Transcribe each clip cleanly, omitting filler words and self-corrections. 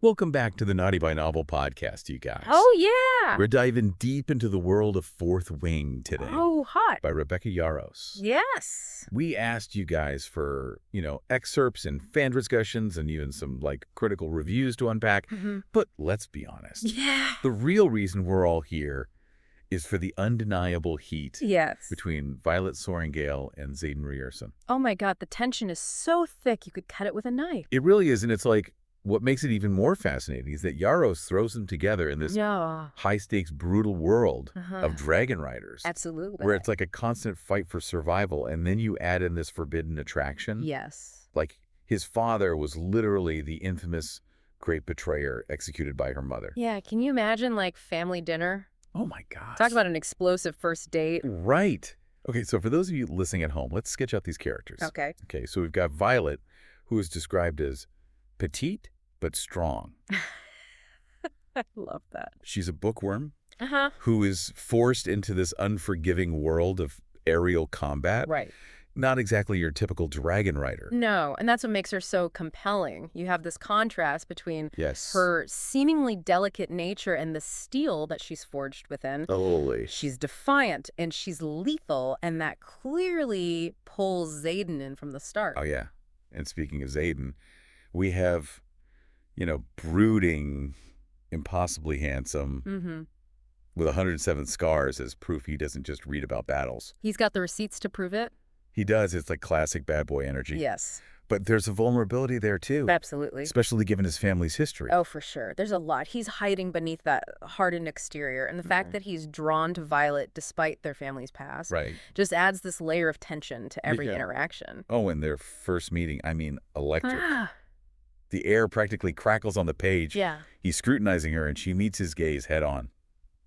Welcome back to the Naughty by Novel podcast, you guys. Oh, yeah. We're diving deep into the world of Fourth Wing today. Oh, hot. By Rebecca Yarros. Yes. We asked you guys for, excerpts and fan discussions and even some, critical reviews to unpack. But let's be honest. Yeah. The real reason we're all here is for the undeniable heat between Violet Sorrengail and Zayden Ryerson. Oh, my God. The tension is so thick you could cut it with a knife. It really is, and it's like, what makes it even more fascinating is that Yarros throws them together in this high-stakes, brutal world of dragon riders. Absolutely. Where it's like a constant fight for survival, and then you add in this forbidden attraction. Yes. Like, his father was literally the infamous great betrayer executed by her mother. Yeah, can you imagine, family dinner? Oh, my gosh. Talk about an explosive first date. Right. Okay, so for those of you listening at home, let's sketch out these characters. Okay. Okay, so we've got Violet, who is described as petite but strong. I love that. She's a bookworm who is forced into this unforgiving world of aerial combat. Right. Not exactly your typical dragon rider. No, and that's what makes her so compelling. You have this contrast between Yes. her seemingly delicate nature and the steel that she's forged within. Holy. She's defiant and she's lethal, and that clearly pulls Zayden in from the start. Oh, yeah. And speaking of Zayden, we have, brooding, impossibly handsome, with 107 scars as proof he doesn't just read about battles. He's got the receipts to prove it. He does. It's like classic bad boy energy. Yes. But there's a vulnerability there, too. Absolutely. Especially given his family's history. Oh, for sure. There's a lot. He's hiding beneath that hardened exterior. And the fact that he's drawn to Violet despite their family's past just adds this layer of tension to every interaction. Oh, and their first meeting, electric. The air practically crackles on the page. Yeah. He's scrutinizing her, and she meets his gaze head on.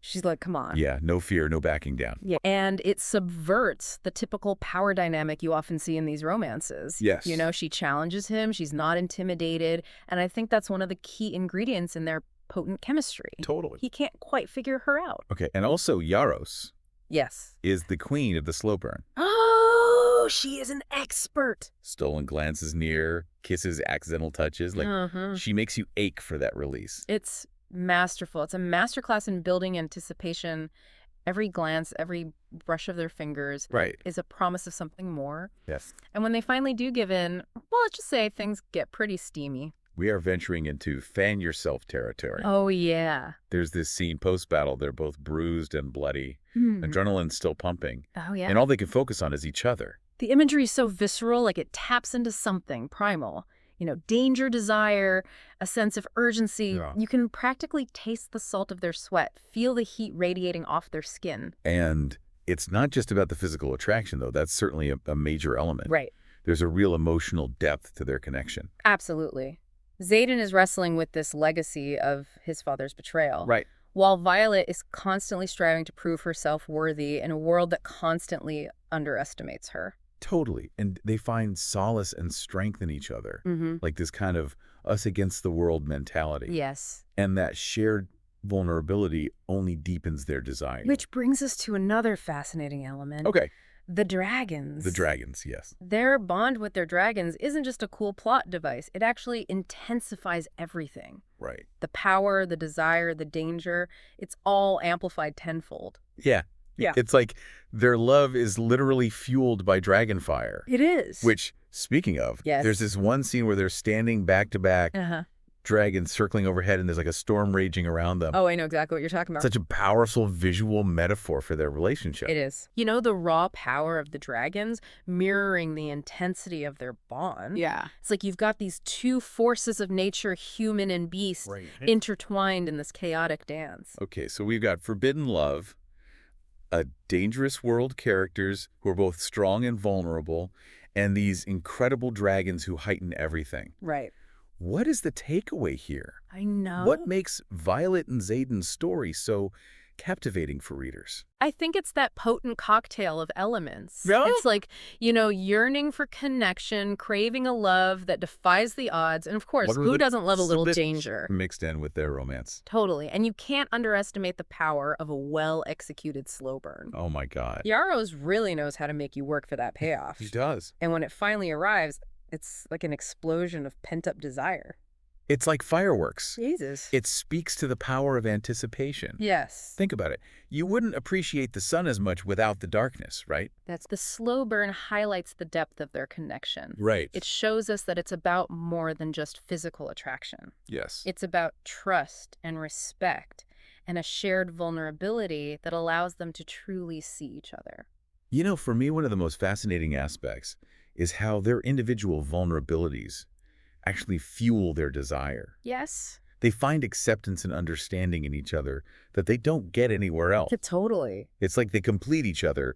She's like, come on. Yeah, no fear, no backing down. Yeah, and it subverts the typical power dynamic you often see in these romances. Yes. She challenges him, she's not intimidated, and I think that's one of the key ingredients in their potent chemistry. Totally. He can't quite figure her out. Okay, and also Yarros is the queen of the slow burn. Oh, she is an expert. Stolen glances near, kisses, accidental touches. She makes you ache for that release. It's masterful. It's a masterclass in building anticipation. Every glance, every brush of their fingers is a promise of something more. Yes. And when they finally do give in, well, let's just say things get pretty steamy. We are venturing into fan yourself territory. Oh, yeah. There's this scene post-battle. They're both bruised and bloody. Adrenaline's still pumping. Oh, yeah. And all they can focus on is each other. The imagery is so visceral, like it taps into something primal. Danger, desire, a sense of urgency. Yeah. You can practically taste the salt of their sweat, feel the heat radiating off their skin. And it's not just about the physical attraction, though. That's certainly a major element. Right. There's a real emotional depth to their connection. Absolutely. Zayden is wrestling with this legacy of his father's betrayal. Right. While Violet is constantly striving to prove herself worthy in a world that constantly underestimates her. Totally. And they find solace and strength in each other. Like this kind of us against the world mentality. Yes. And that shared vulnerability only deepens their desire. Which brings us to another fascinating element. Okay. The dragons. The dragons, yes. Their bond with their dragons isn't just a cool plot device. It actually intensifies everything. Right. The power, the desire, the danger, it's all amplified tenfold. Yeah. Yeah. It's like their love is literally fueled by dragon fire. It is. Which, speaking of, there's this one scene where they're standing back to back, dragons circling overhead, and there's like a storm raging around them. Oh, I know exactly what you're talking about. Such a powerful visual metaphor for their relationship. It is. The raw power of the dragons mirroring the intensity of their bond. Yeah. It's like you've got these two forces of nature, human and beast, intertwined in this chaotic dance. Okay, so we've got forbidden love, a dangerous world characters who are both strong and vulnerable, and these incredible dragons who heighten everything. Right. What is the takeaway here? I know. What makes Violet and Zayden's story so captivating for readers? I think it's that potent cocktail of elements. Really? It's like, yearning for connection, craving a love that defies the odds. And of course, who doesn't love a little danger? Mixed in with their romance. Totally. And you can't underestimate the power of a well-executed slow burn. Oh, my God. Yarros really knows how to make you work for that payoff. He does. And when it finally arrives, it's like an explosion of pent-up desire. It's like fireworks. Jesus. It speaks to the power of anticipation. Yes. Think about it. You wouldn't appreciate the sun as much without the darkness, right? That's the slow burn highlights the depth of their connection. Right. It shows us that it's about more than just physical attraction. Yes. It's about trust and respect and a shared vulnerability that allows them to truly see each other. You know, for me, one of the most fascinating aspects is how their individual vulnerabilities actually fuel their desire. Yes. They find acceptance and understanding in each other that they don't get anywhere else. Totally. It's like they complete each other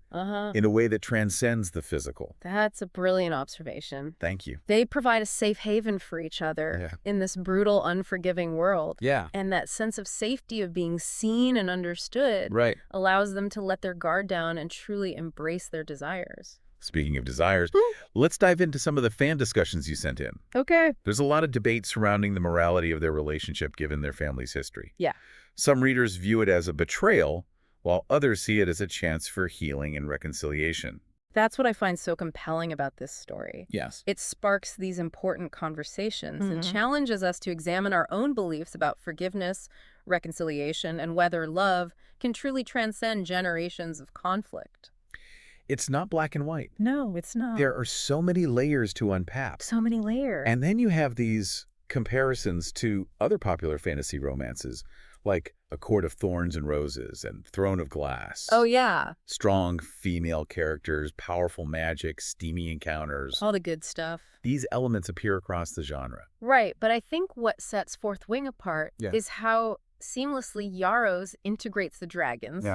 in a way that transcends the physical. That's a brilliant observation. Thank you. They provide a safe haven for each other in this brutal, unforgiving world. Yeah. And that sense of safety of being seen and understood allows them to let their guard down and truly embrace their desires. Speaking of desires, let's dive into some of the fan discussions you sent in. Okay. There's a lot of debate surrounding the morality of their relationship given their family's history. Yeah. Some readers view it as a betrayal, while others see it as a chance for healing and reconciliation. That's what I find so compelling about this story. Yes. It sparks these important conversations and challenges us to examine our own beliefs about forgiveness, reconciliation, and whether love can truly transcend generations of conflict. It's not black and white. No, it's not. There are so many layers to unpack. So many layers. And then you have these comparisons to other popular fantasy romances, like A Court of Thorns and Roses and Throne of Glass. Oh, yeah. Strong female characters, powerful magic, steamy encounters. All the good stuff. These elements appear across the genre. Right, but I think what sets Fourth Wing apart is how seamlessly Yarrows integrates the dragons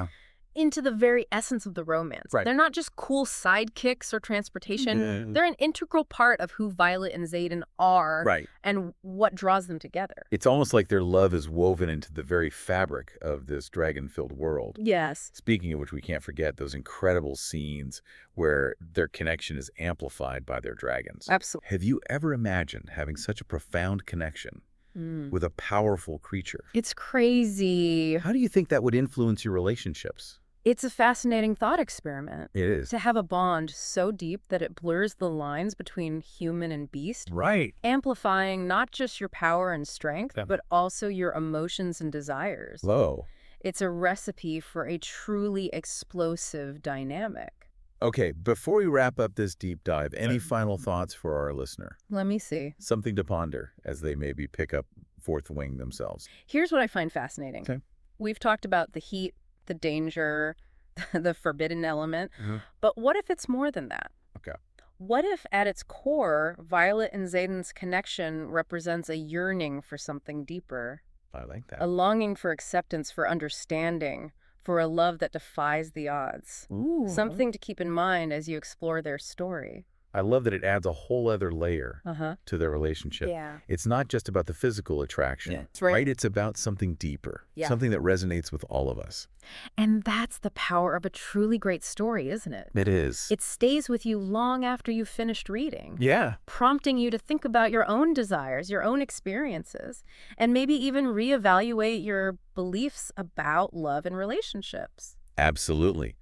into the very essence of the romance. Right. They're not just cool sidekicks or transportation. They're an integral part of who Violet and Zayden are and what draws them together. It's almost like their love is woven into the very fabric of this dragon-filled world. Yes. Speaking of which, we can't forget those incredible scenes where their connection is amplified by their dragons. Absolutely. Have you ever imagined having such a profound connection with a powerful creature? It's crazy. How do you think that would influence your relationships? It's a fascinating thought experiment. It is. To have a bond so deep that it blurs the lines between human and beast. Right. Amplifying not just your power and strength, but also your emotions and desires. Whoa. It's a recipe for a truly explosive dynamic. Okay, before we wrap up this deep dive, any final thoughts for our listener? Let me see. Something to ponder as they maybe pick up Fourth Wing themselves. Here's what I find fascinating. Okay. We've talked about the heat, the danger, the forbidden element. But what if it's more than that? Okay. What if at its core, Violet and Zayden's connection represents a yearning for something deeper? I like that. A longing for acceptance, for understanding, for a love that defies the odds. Ooh. Something to keep in mind as you explore their story. I love that it adds a whole other layer to their relationship. Yeah. It's not just about the physical attraction, That's right. It's about something deeper, something that resonates with all of us. And that's the power of a truly great story, isn't it? It is. It stays with you long after you've finished reading. Yeah. Prompting you to think about your own desires, your own experiences, and maybe even reevaluate your beliefs about love and relationships. Absolutely.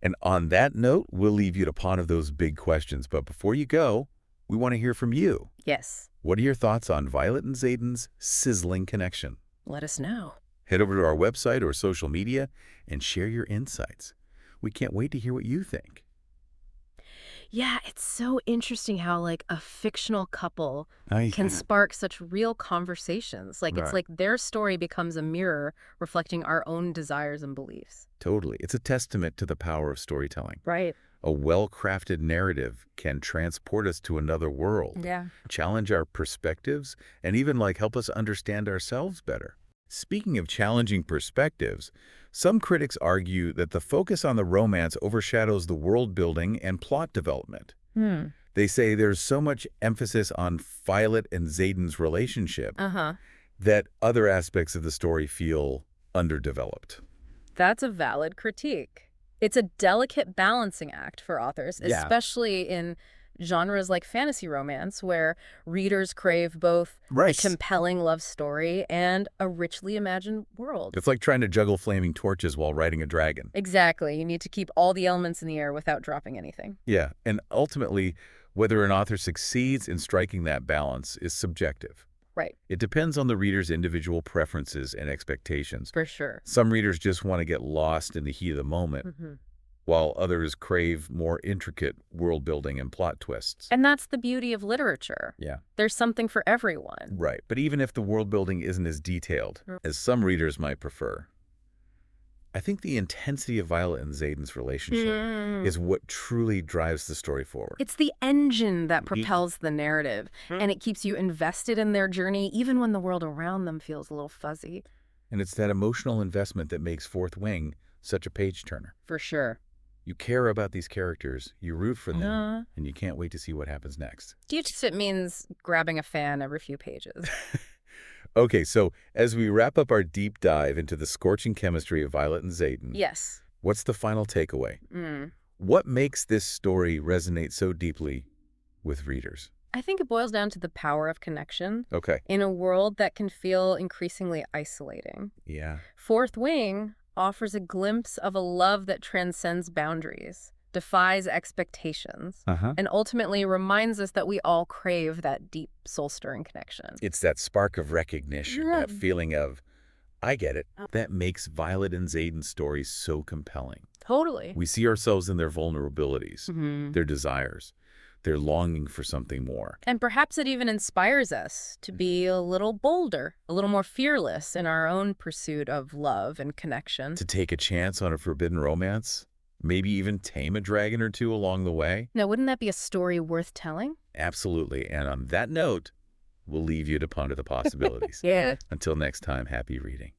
And on that note, we'll leave you to ponder those big questions. But before you go, we want to hear from you. Yes. What are your thoughts on Violet and Zayden's sizzling connection? Let us know. Head over to our website or social media and share your insights. We can't wait to hear what you think. Yeah, it's so interesting how, like, a fictional couple can spark such real conversations. Like, it's like their story becomes a mirror reflecting our own desires and beliefs. Totally. It's a testament to the power of storytelling. Right. A well-crafted narrative can transport us to another world, challenge our perspectives, and even, help us understand ourselves better. Speaking of challenging perspectives, some critics argue that the focus on the romance overshadows the world building and plot development. They say there's so much emphasis on Violet and Zayden's relationship that other aspects of the story feel underdeveloped. That's a valid critique. It's a delicate balancing act for authors, especially in genres like fantasy romance, where readers crave both a compelling love story and a richly imagined world. It's like trying to juggle flaming torches while riding a dragon. Exactly. You need to keep all the elements in the air without dropping anything. Yeah, and ultimately, whether an author succeeds in striking that balance is subjective. Right. It depends on the reader's individual preferences and expectations. For sure. Some readers just want to get lost in the heat of the moment, while others crave more intricate world building and plot twists. And that's the beauty of literature. Yeah. There's something for everyone. Right. But even if the world building isn't as detailed as some readers might prefer, I think the intensity of Violet and Zayden's relationship is what truly drives the story forward. It's the engine that propels the narrative, and it keeps you invested in their journey even when the world around them feels a little fuzzy. And it's that emotional investment that makes Fourth Wing such a page-turner. For sure. You care about these characters, you root for them, and you can't wait to see what happens next. It means grabbing a fan every few pages. Okay, so as we wrap up our deep dive into the scorching chemistry of Violet and Zayden, yes, what's the final takeaway? What makes this story resonate so deeply with readers? I think it boils down to the power of connection. Okay. In a world that can feel increasingly isolating. Yeah. Fourth Wing offers a glimpse of a love that transcends boundaries, defies expectations, and ultimately reminds us that we all crave that deep, soul-stirring connection. It's that spark of recognition, that feeling of, I get it, that makes Violet and Zayden's story so compelling. Totally. We see ourselves in their vulnerabilities, their desires, their longing for something more. And perhaps it even inspires us to be a little bolder, a little more fearless in our own pursuit of love and connection. To take a chance on a forbidden romance? Maybe even tame a dragon or two along the way? Now, wouldn't that be a story worth telling? Absolutely. And on that note, we'll leave you to ponder the possibilities. Yeah. Until next time, happy reading.